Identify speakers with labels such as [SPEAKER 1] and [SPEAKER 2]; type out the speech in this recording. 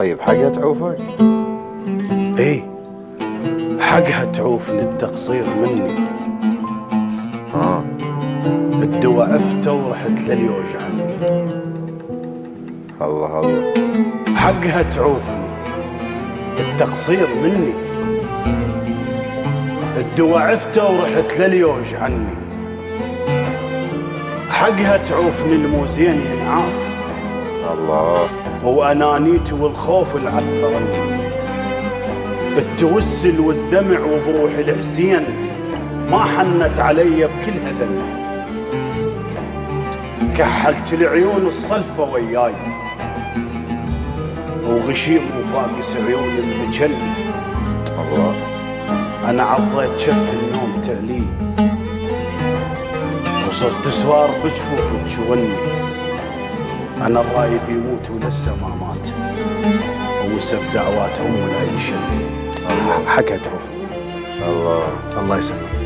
[SPEAKER 1] طيب حاجة تعوفك؟
[SPEAKER 2] ايه، حقها تعوفني التقصير مني. الدواء عفته ورحت لليوج عني.
[SPEAKER 1] الله الله.
[SPEAKER 2] حقها تعوفني التقصير مني. الدواء عفته ورحت لليوج عني. حقها تعوفني المو زين ينعاف.
[SPEAKER 1] الله.
[SPEAKER 2] وانانيتي والخوف العثرني. التوسل والدمع وبروح الحسين ما حنت علي بكل هذل. كحلت العيون الصلفة وياي وغشيم وفاقس عيون المجل.
[SPEAKER 1] الله.
[SPEAKER 2] أنا عضيت شف النوم تعلي وصرت سوار بجفوفك شوني. أنا الرايد يموت ولسه ما مات ووسف دعواتهم ولا يشل.
[SPEAKER 1] الله.
[SPEAKER 2] حكت عوف.
[SPEAKER 1] الله.
[SPEAKER 2] الله يسلمك.